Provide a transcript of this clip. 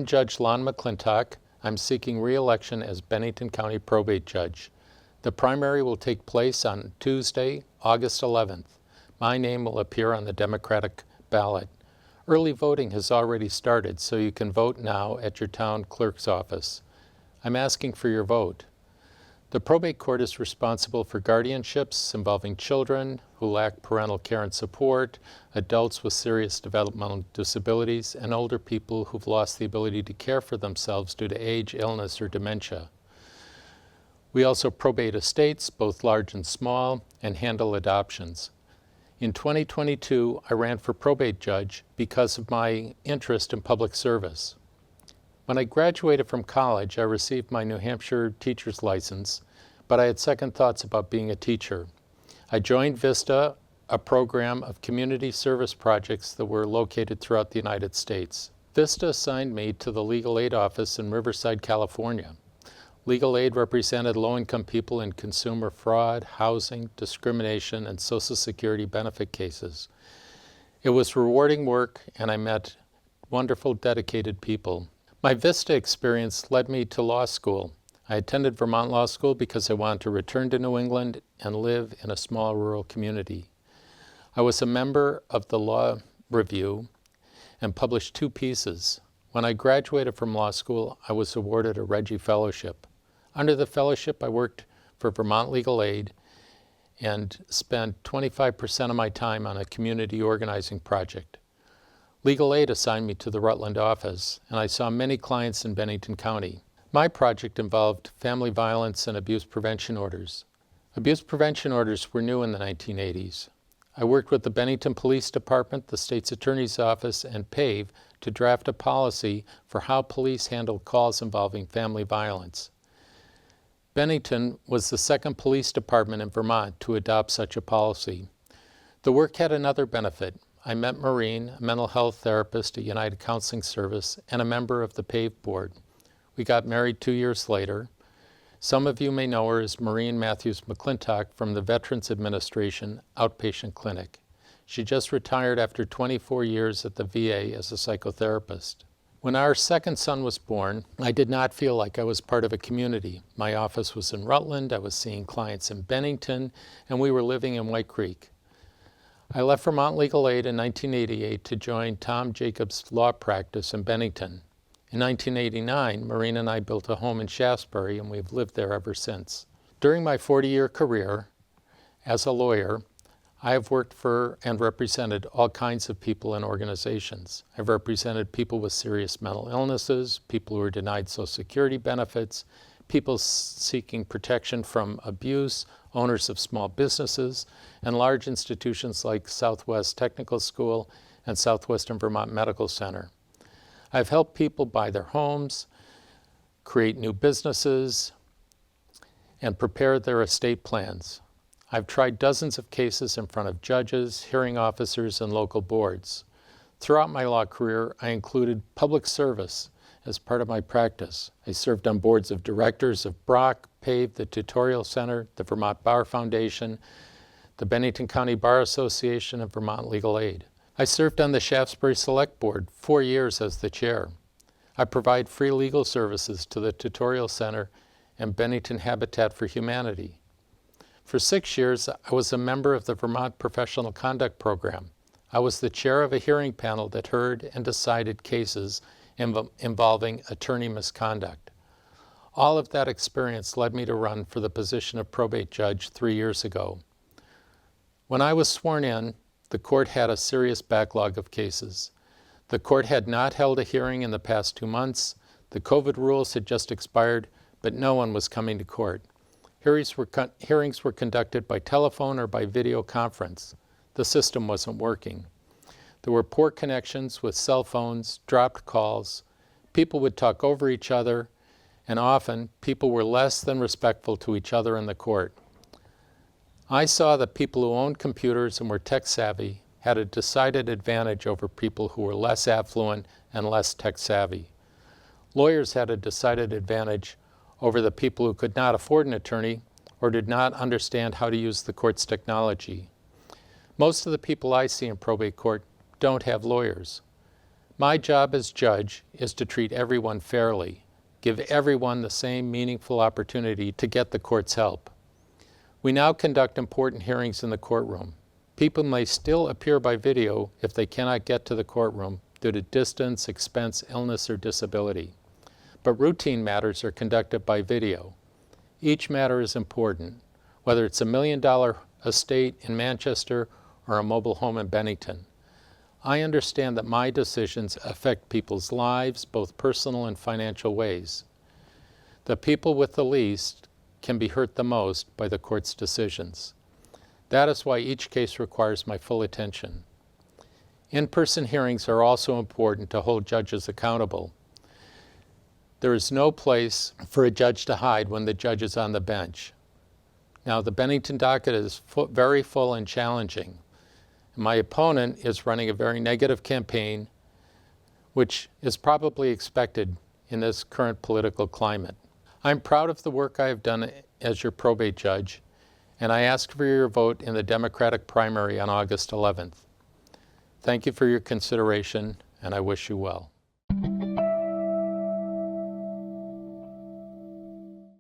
I'm Judge Lon McClintock. I'm seeking re-election as Bennington County Probate Judge. The primary will take place on Tuesday, August 11th. My name will appear on the Democratic ballot. Early voting has already started, so you can vote now at your town clerk's office. I'm asking for your vote. The probate court is responsible for guardianships involving children who lack parental care and support, adults with serious developmental disabilities, and older people who've lost the ability to care for themselves due to age, illness, or dementia. We also probate estates, both large and small, and handle adoptions. In 2022, I ran for probate judge because of my interest in public service. When I graduated from college, I received my New Hampshire teacher's license, but I had second thoughts about being a teacher. I joined VISTA, a program of community service projects that were located throughout the United States. VISTA assigned me to the Legal Aid office in Riverside, California. Legal Aid represented low-income people in consumer fraud, housing, discrimination, and Social Security benefit cases. It was rewarding work, and I met wonderful, dedicated people. My VISTA experience led me to law school. I attended Vermont Law School because I wanted to return to New England and live in a small rural community. I was a member of the Law Review and published 2 pieces. When I graduated from law school, I was awarded a Reggie Fellowship. Under the fellowship, I worked for Vermont Legal Aid and spent 25% of my time on a community organizing project. Legal Aid assigned me to the Rutland office, and I saw many clients in Bennington County. My project involved family violence and abuse prevention orders. Abuse prevention orders were new in the 1980s. I worked with the Bennington Police Department, the state's attorney's office, and PAVE to draft a policy for how police handled calls involving family violence. Bennington was the second police department in Vermont to adopt such a policy. The work had another benefit. I met Maureen, a mental health therapist at United Counseling Service, and a member of the PAVE board. We got married 2 years later. Some of you may know her as Maureen Matthews McClintock from the Veterans Administration Outpatient Clinic. She just retired after 24 years at the VA as a psychotherapist. When our second son was born, I did not feel like I was part of a community. My office was in Rutland, I was seeing clients in Bennington, and we were living in White Creek. I left Vermont Legal Aid in 1988 to join Tom Jacobs' law practice in Bennington. In 1989, Maureen and I built a home in Shaftesbury, and we've lived there ever since. During my 40-year career as a lawyer, I have worked for and represented all kinds of people and organizations. I've represented people with serious mental illnesses, people who are denied Social Security benefits, people seeking protection from abuse, owners of small businesses, and large institutions like Southwest Technical School and Southwestern Vermont Medical Center. I've helped people buy their homes, create new businesses, and prepare their estate plans. I've tried dozens of cases in front of judges, hearing officers, and local boards. Throughout my law career, I included public service as part of my practice. I served on boards of directors of Brock, PAVE, the Tutorial Center, the Vermont Bar Foundation, the Bennington County Bar Association, and Vermont Legal Aid. I served on the Shaftesbury Select Board 4 years as the chair. I provide free legal services to the Tutorial Center and Bennington Habitat for Humanity. For 6 years, I was a member of the Vermont Professional Conduct Program. I was the chair of a hearing panel that heard and decided cases involving attorney misconduct. All of that experience led me to run for the position of probate judge 3 years ago. When I was sworn in, the court had a serious backlog of cases. The court had not held a hearing in the past 2 months. The COVID rules had just expired, but no one was coming to court. Hearings were conducted by telephone or by video conference. The system wasn't working. There were poor connections with cell phones, dropped calls. People would talk over each other, and often people were less than respectful to each other in the court. I saw that people who owned computers and were tech savvy had a decided advantage over people who were less affluent and less tech savvy. Lawyers had a decided advantage over the people who could not afford an attorney or did not understand how to use the court's technology. Most of the people I see in probate court don't have lawyers. My job as judge is to treat everyone fairly, give everyone the same meaningful opportunity to get the court's help. We now conduct important hearings in the courtroom. People may still appear by video if they cannot get to the courtroom due to distance, expense, illness, or disability. But routine matters are conducted by video. Each matter is important, whether it's $1 million estate in Manchester or a mobile home in Bennington. I understand that my decisions affect people's lives, both personal and financial ways. The people with the least can be hurt the most by the court's decisions. That is why each case requires my full attention. In-person hearings are also important to hold judges accountable. There is no place for a judge to hide when the judge is on the bench. Now, the Bennington docket is very full and challenging. My opponent is running a very negative campaign, which is probably expected in this current political climate. I'm proud of the work I have done as your probate judge, and I ask for your vote in the Democratic primary on August 11th. Thank you for your consideration, and I wish you well.